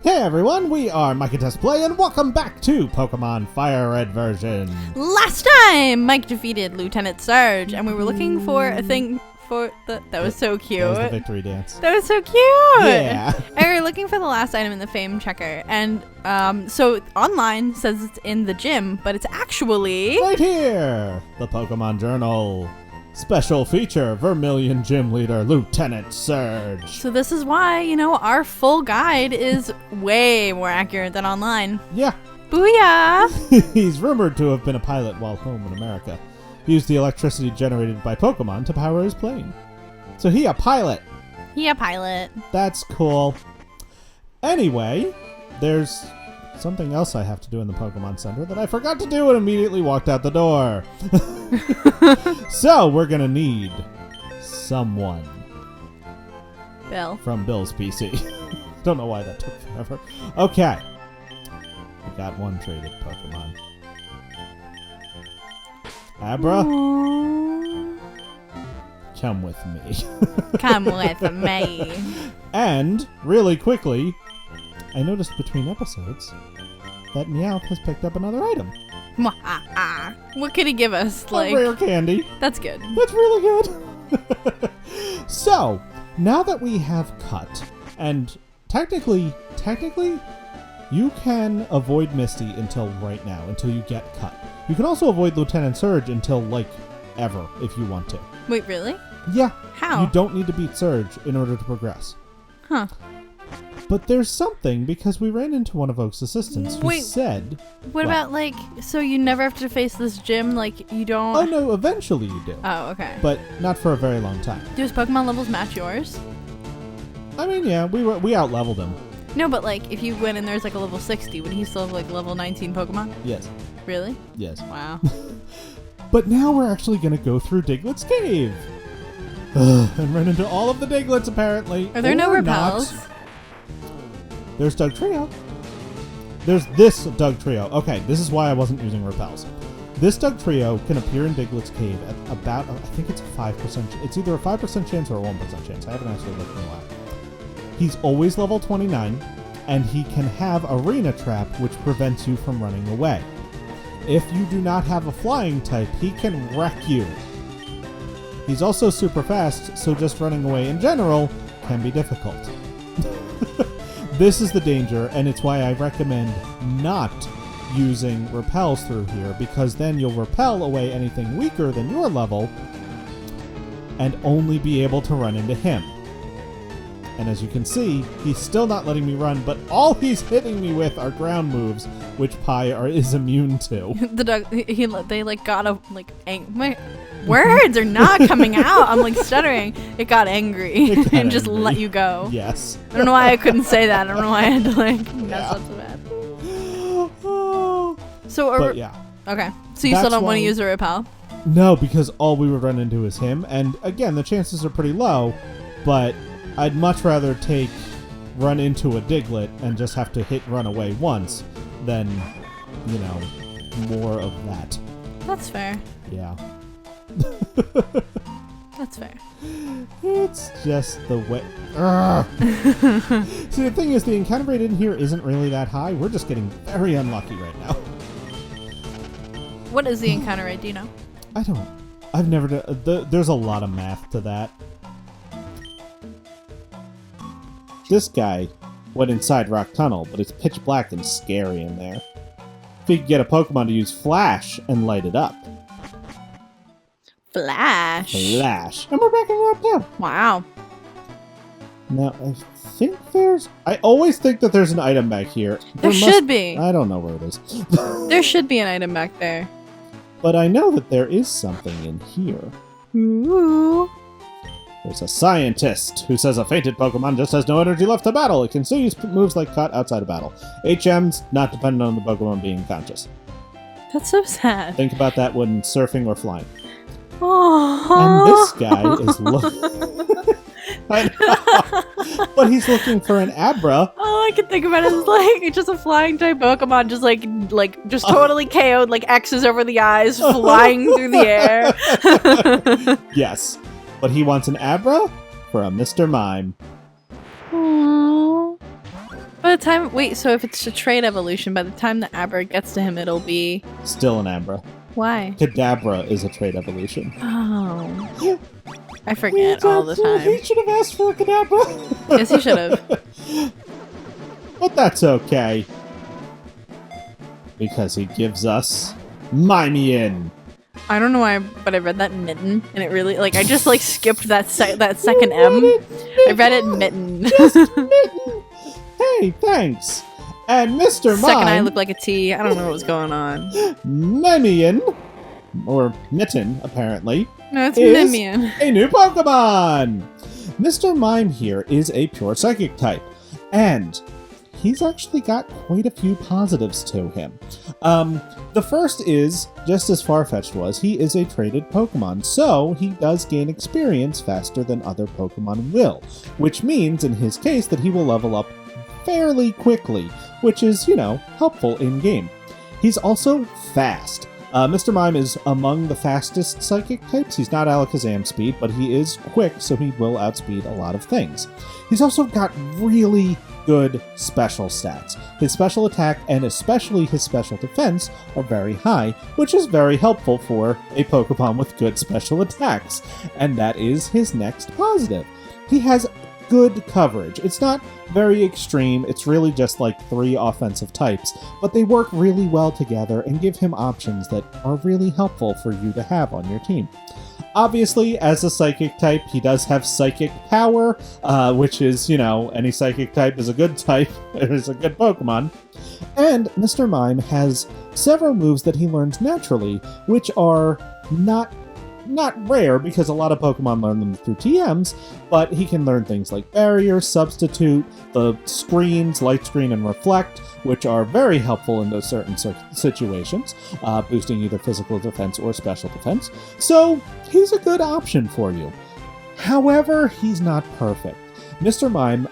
Hey everyone, we are Mike and Tess Play, and welcome back to Pokemon FireRed version. Last time, Mike defeated Lieutenant Surge, and we were looking for a thing for the... That was so cute. That was the victory dance. That was so cute! Yeah. And we were looking for the last item in the fame checker, and so online says it's in the gym, but it's actually... Right here! The Pokemon Journal. Special feature, Vermilion Gym Leader, Lieutenant Surge. So this is why, you know, our full guide is way more accurate than online. Yeah. Booyah! He's rumored to have been a pilot while home in America. He used the electricity generated by Pokemon to power his plane. So he a pilot. He a pilot. That's cool. Anyway, there's something else I have to do in the Pokemon Center that I forgot to do and immediately walked out the door. So we're gonna need someone. Bill. From Bill's PC. Don't know why that took forever. Okay. We got one traded Pokemon. Abra, come with me. Come with me. And, really quickly, I noticed between episodes that Meowth has picked up another item. What could he give us? A rare candy. That's good. That's really good. So, now that we have Cut, and technically, you can avoid Misty until right now, until you get Cut. You can also avoid Lieutenant Surge until, ever, if you want to. Wait, really? Yeah. How? You don't need to beat Surge in order to progress. Huh. But there's something, because we ran into one of Oak's assistants who said... What about, so you never have to face this gym, you don't... Oh, no, eventually you do. Oh, okay. But not for a very long time. Do his Pokemon levels match yours? I mean, yeah, we out-leveled him. No, but, if you went and there's, a level 60, would he still have, level 19 Pokemon? Yes. Really? Yes. Wow. But now we're actually going to go through Diglett's cave. And run into all of the Diglets, apparently. Are there no repels? There's Dugtrio. There's this Dugtrio. Okay, this is why I wasn't using repels. This Dugtrio can appear in Diglett's cave at about, I think it's a 5%. It's either a 5% chance or a 1% chance. I haven't actually looked in a while. He's always level 29, and he can have Arena Trap, which prevents you from running away. If you do not have a flying type, he can wreck you. He's also super fast, so just running away in general can be difficult. This is the danger, and it's why I recommend not using repels through here, because then you'll repel away anything weaker than your level and only be able to run into him. And as you can see, he's still not letting me run, but all he's hitting me with are ground moves, which Pi is immune to. They got a, my words are not coming out. I'm, stuttering. It got angry and just let you go. Yes. I don't know why I couldn't say that. I don't know why I had to, mess up so bad. So, yeah. Okay. So you still don't want to use a repel? No, because all we would run into is him, and again, the chances are pretty low, but I'd much rather run into a Diglett and just have to run away once than, more of that. That's fair. Yeah. That's fair. It's just the way... See, the thing is, the encounter rate in here isn't really that high. We're just getting very unlucky right now. What is the encounter rate? Do you know? I don't. I've never done... There's a lot of math to that. This guy went inside Rock Tunnel, but it's pitch black and scary in there. If you could get a Pokemon to use Flash and light it up. Flash. And we're back in Rock 2. Wow. Now, I think I always think that there's an item back here. There should be. I don't know where it is. There should be an item back there. But I know that there is something in here. Ooh. There's a scientist who says a fainted Pokemon just has no energy left to battle. It can still use moves like Cut outside of battle. HM's not dependent on the Pokemon being conscious. That's so sad. Think about that when surfing or flying. Oh. And this guy is looking... I know. But he's looking for an Abra. All I can think about is it's just a flying type Pokemon, just totally KO'd, X's over the eyes, flying through the air. Yes, but he wants an Abra for a Mr. Mime. Aww. By the time, wait, so if it's a trade evolution, by the time the Abra gets to him, it'll be... Still an Abra. Why? Kadabra is a trade evolution. Oh. I forget all the time. He should have asked for a Kadabra. Yes, he should have. But that's okay. Because he gives us Mime. I don't know why, but I read that mitten, and it really, like, I just, like, skipped that second M. I read it mitten. Mitten. Hey, thanks. And Mr. Mime... Second eye looked like a T. I don't know what was going on. Mimian, or Mitten, apparently, No, it's is Mimian. a new Pokemon! Mr. Mime here is a pure Psychic type, and he's actually got quite a few positives to him. The first is, just as Farfetch'd was, he is a traded Pokemon, so he does gain experience faster than other Pokemon will, which means, in his case, that he will level up fairly quickly, which is, helpful in-game. He's also fast. Mr. Mime is among the fastest Psychic types. He's not Alakazam speed, but he is quick, so he will outspeed a lot of things. He's also got really good special stats. His special attack and especially his special defense are very high, which is very helpful for a Pokemon with good special attacks, and that is his next positive. He has good coverage. It's not very extreme, it's really just like 3 offensive types, but they work really well together and give him options that are really helpful for you to have on your team. Obviously, as a Psychic type, he does have Psychic Power, which is, any Psychic type is a good type, is a good Pokemon. And Mr. Mime has several moves that he learns naturally, which are not rare because a lot of Pokemon learn them through TMs, but he can learn things like Barrier, Substitute, the screens, Light Screen, and Reflect, which are very helpful in those certain situations, boosting either physical defense or special defense. So he's a good option for you. However, he's not perfect. Mr. Mime,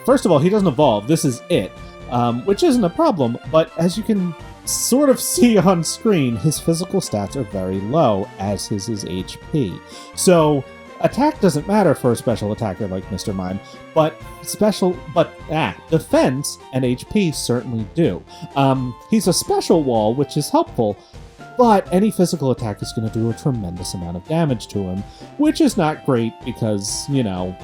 first of all, he doesn't evolve. This is it, which isn't a problem, but as you can sort of see on screen, his physical stats are very low, as is his HP. So attack doesn't matter for a special attacker like Mr. Mime, but defense and HP certainly do. He's a special wall, which is helpful, but any physical attack is going to do a tremendous amount of damage to him, which is not great because, then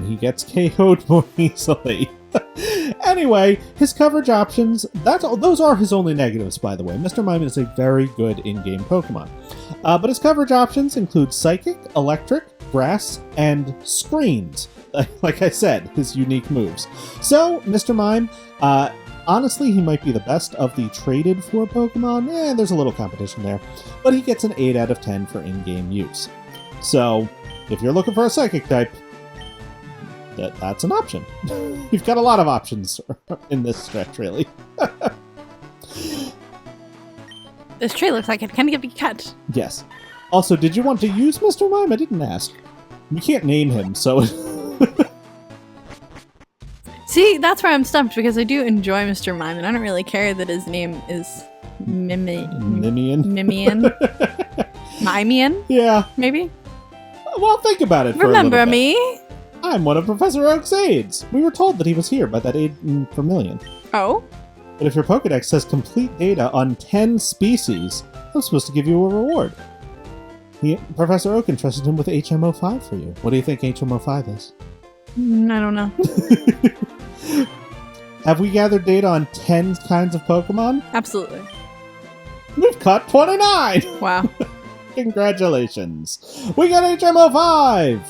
he gets KO'd more easily. Anyway, his coverage options, those are his only negatives, by the way. Mr. Mime is a very good in-game Pokemon. But his coverage options include Psychic, Electric, Grass, and Screens. Like I said, his unique moves. So, Mr. Mime, honestly, he might be the best of the traded 4 Pokemon. There's a little competition there. But he gets an 8 out of 10 for in-game use. So, if you're looking for a Psychic type, that's an option. You've got a lot of options in this stretch, really. This tree looks like it can be cut. Yes. Also, did you want to use Mr. Mime? I didn't ask. We can't name him, so... See, that's where I'm stumped, because I do enjoy Mr. Mime, and I don't really care that his name is Mimian? Mimian? Mimian? Yeah. Maybe? Well, think about it for Remember a little bit. me? I'm one of Professor Oak's aides. We were told that he was here by that aide in Vermilion. Oh? But if your Pokedex has complete data on 10 species, I'm supposed to give you a reward. Professor Oak entrusted him with HMO5 for you. What do you think HMO5 is? I don't know. Have we gathered data on 10 kinds of Pokemon? Absolutely. We've caught 29! Wow. Congratulations. We got HMO5!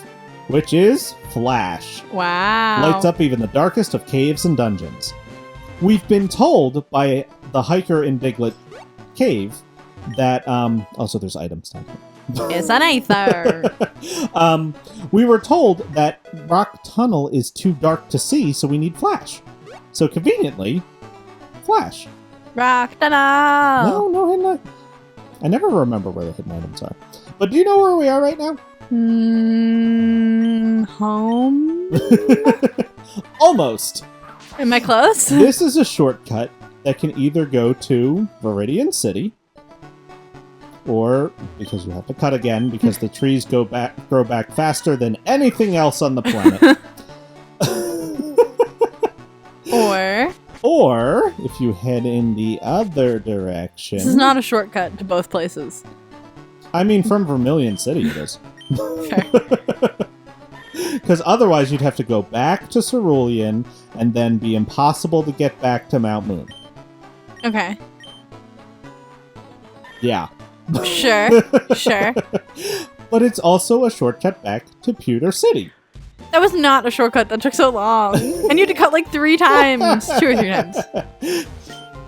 Which is Flash. Wow. Lights up even the darkest of caves and dungeons. We've been told by the hiker in Diglett Cave that, also there's items down here. It's an aether. We were told that Rock Tunnel is too dark to see, so we need Flash. So conveniently, Flash. Rock tunnel. No hidden items. I never remember where the hidden items are. But do you know where we are right now? Home? Almost. Am I close? This is a shortcut that can either go to Vermilion City, or, because you have to cut again, because the trees grow back faster than anything else on the planet. Or, if you head in the other direction... This is not a shortcut to both places. I mean, from Vermilion City it is. Fair. Because otherwise you'd have to go back to Cerulean and then be impossible to get back to Mount Moon. Okay. Yeah. Sure. Sure. But it's also a shortcut back to Pewter City. That was not a shortcut that took so long. And you had to cut like 3 times. 2 or 3 times.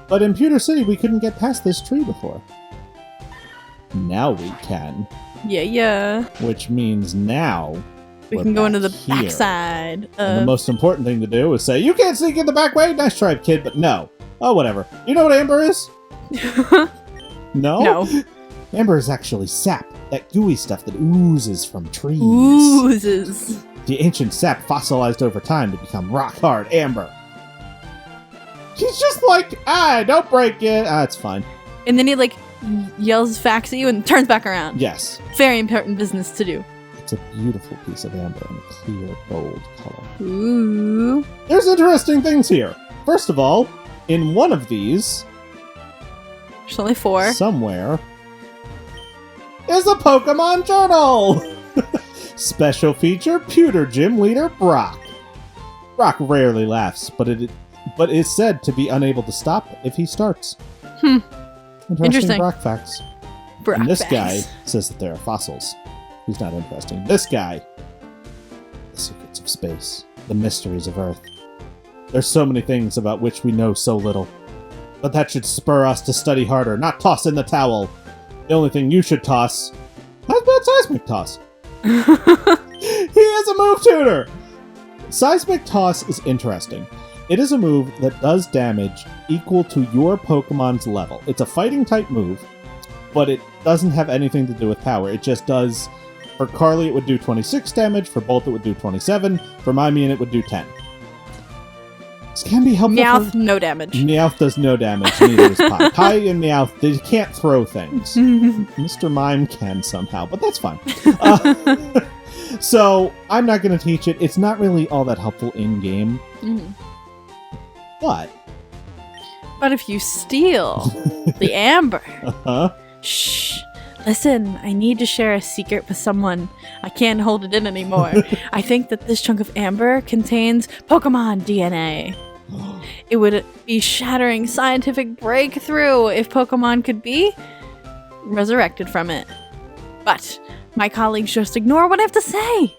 But in Pewter City, we couldn't get past this tree before. Now we can. Yeah. Which means now We we're can go into the back here. backside. And the most important thing to do is say, you can't sneak in the back way. Nice try, kid, but no. Oh, whatever. You know what amber is? No? No. Amber is actually sap. That gooey stuff that oozes from trees. Oozes. The ancient sap fossilized over time to become rock-hard amber. He's just like, don't break it. It's fine. And then he like yells facts at you and turns back around. Yes. Very important business to do. It's a beautiful piece of amber in a clear gold color. Ooh. There's interesting things here. First of all, in one of these, There's only 4. somewhere, is a Pokemon Journal! Special feature, Pewter Gym Leader Brock. Brock rarely laughs, but is said to be unable to stop if he starts. Interesting Brock facts. Brock And this facts. guy says that there are fossils. He's not interesting. This guy, the secrets of space, the mysteries of Earth. There's so many things about which we know so little. But that should spur us to study harder, not toss in the towel. The only thing you should toss... How about Seismic Toss? He has a move tutor! Seismic Toss is interesting. It is a move that does damage equal to your Pokemon's level. It's a fighting type move, but it doesn't have anything to do with power. It just does... For Carly, it would do 26 damage. For Bolt, it would do 27. For Mime, it would do 10. This can be helpful. Meowth, no damage. Meowth does no damage, neither does Pie. Pie and Meowth, they can't throw things. Mr. Mime can somehow, but that's fine. So, I'm not going to teach it. It's not really all that helpful in-game. But if you steal the amber... Shh. Listen, I need to share a secret with someone. I can't hold it in anymore. I think that this chunk of amber contains Pokemon DNA. It would be shattering scientific breakthrough if Pokemon could be resurrected from it. But my colleagues just ignore what I have to say.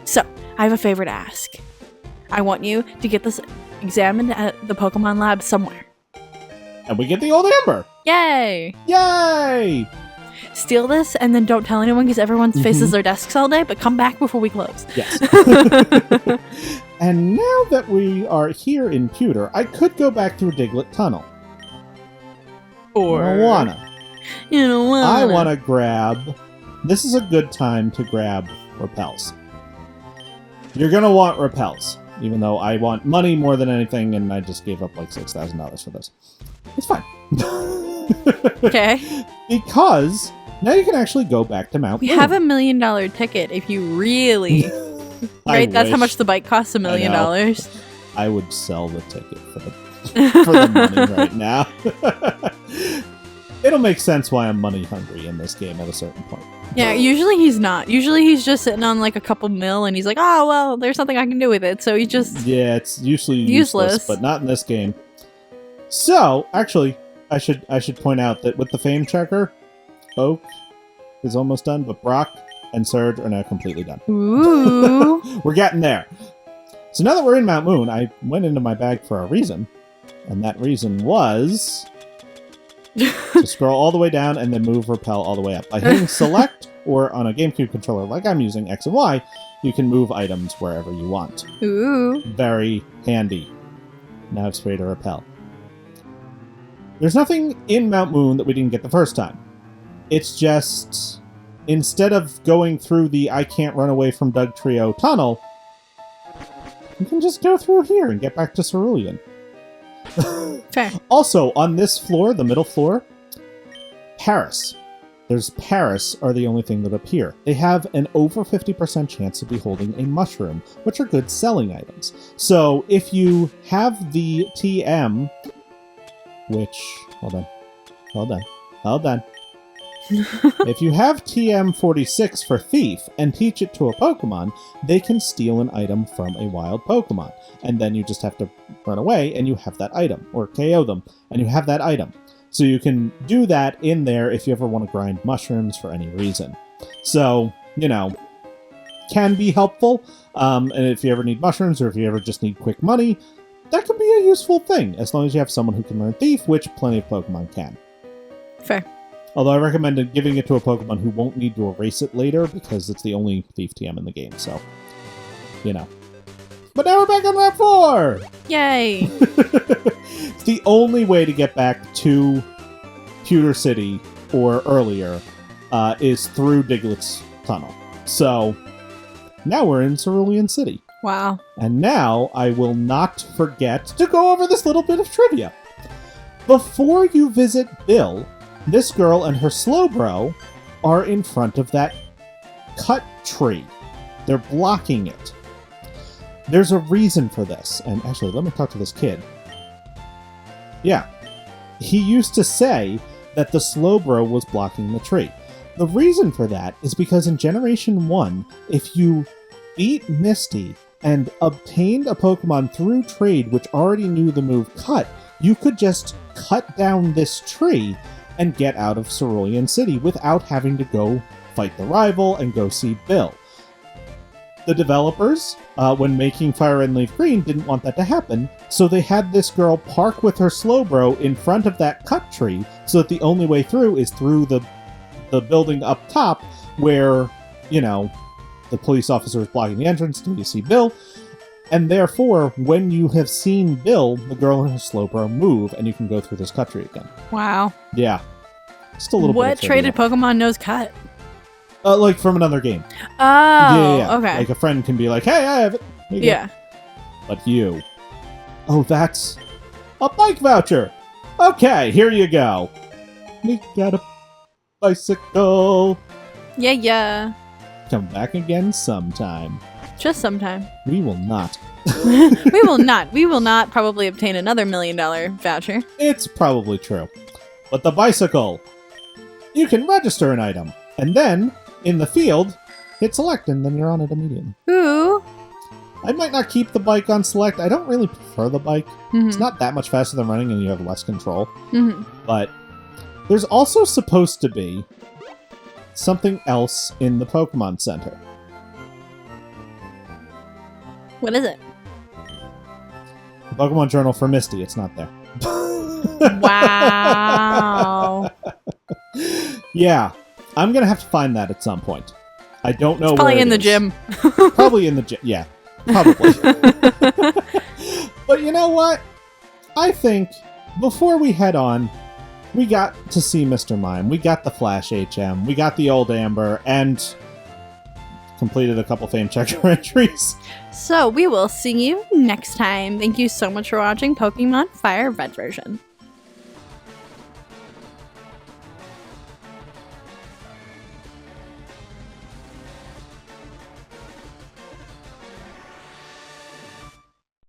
So, I have a favor to ask. I want you to get this examined at the Pokemon lab somewhere. And we get the old amber! Yay! Yay! Steal this and then don't tell anyone because everyone faces their desks all day, but come back before we close. Yes. And now that we are here in Pewter, I could go back through Diglett Tunnel. Or... I wanna. You know what? I wanna grab... This is a good time to grab repels. You're gonna want repels. Even though I want money more than anything, and I just gave up like $6,000 for this. It's fine. Okay. Because now you can actually go back to Mount We Moon. have $1 million ticket if you really... right? That's how much the bike costs, $1 million. I would sell the ticket for the money right now. It'll make sense why I'm money hungry in this game at a certain point. Yeah, usually he's not. Usually he's just sitting on like a couple mil and he's like, oh, well, there's nothing I can do with it. So he just... Yeah, it's usually useless, but not in this game. So, actually, I should point out that with the fame checker, Oak is almost done, but Brock and Surge are now completely done. Ooh. We're getting there. So now that we're in Mount Moon, I went into my bag for a reason. And that reason was... to scroll all the way down and then move repel all the way up. By hitting select, or on a GameCube controller like I'm using, X and Y, you can move items wherever you want. Ooh. Very handy. Now it's free to repel. There's nothing in Mount Moon that we didn't get the first time. It's just, instead of going through the I can't run away from Doug Trio tunnel, you can just go through here and get back to Cerulean. Fair. Also, on this floor, the middle floor, Paris. there's Paris are the only thing that appear. They have an over 50% chance of be holding a mushroom, which are good selling items. So if you have the TM, which, hold on. If you have TM46 for Thief and teach it to a Pokemon, they can steal an item from a wild Pokemon. And then you just have to run away and you have that item, or KO them, and you have that item. So you can do that in there if you ever want to grind mushrooms for any reason. So, can be helpful. And if you ever need mushrooms or if you ever just need quick money, that can be a useful thing, as long as you have someone who can learn Thief, which plenty of Pokemon can. Fair. Although I recommend giving it to a Pokemon who won't need to erase it later, because it's the only Thief TM in the game, so, But now we're back on Map 4! Yay! It's the only way to get back to Pewter City, or earlier, is through Diglett's tunnel. So, now we're in Cerulean City. Wow. And now I will not forget to go over this little bit of trivia. Before you visit Bill, this girl and her Slowbro are in front of that cut tree. They're blocking it. There's a reason for this. And actually, let me talk to this kid. Yeah. He used to say that the Slowbro was blocking the tree. The reason for that is because in Generation 1, if you beat Misty and obtained a Pokemon through trade which already knew the move Cut, you could just cut down this tree and get out of Cerulean City without having to go fight the rival and go see Bill. The developers, when making FireRed and Leaf Green, didn't want that to happen, so they had this girl park with her Slowbro in front of that cut tree, so that the only way through is through the building up top, where, the police officer is blocking the entrance until you see Bill, and therefore, when you have seen Bill, the girl and her Slowbro move, and you can go through this cut tree again. Wow. Yeah. Just a little bit. What traded Pokemon knows Cut? Like from another game. Oh, yeah. Okay. Like a friend can be like, hey, I have it. Yeah. But you. Oh, that's a bike voucher. Okay, here you go. We got a bicycle. Yeah. Come back again sometime. Just sometime. We will not. We will not. We will not probably obtain another $1 million voucher. It's probably true. But the bicycle. You can register an item. And then, in the field, hit select and then you're on it immediately. Ooh. I might not keep the bike on select. I don't really prefer the bike. Mm-hmm. It's not that much faster than running and you have less control. Mm-hmm. But there's also supposed to be something else in the Pokemon Center. What is it? The Pokemon Journal for Misty. It's not there. Wow. Yeah. I'm going to have to find that at some point. I don't know it's probably where in it the is. gym. Probably in the gym. Yeah. Probably. But you know what? I think before we head on, we got to see Mr. Mime. We got the Flash HM. We got the Old Amber. And completed a couple fame checker entries. So we will see you next time. Thank you so much for watching Pokemon FireRed version.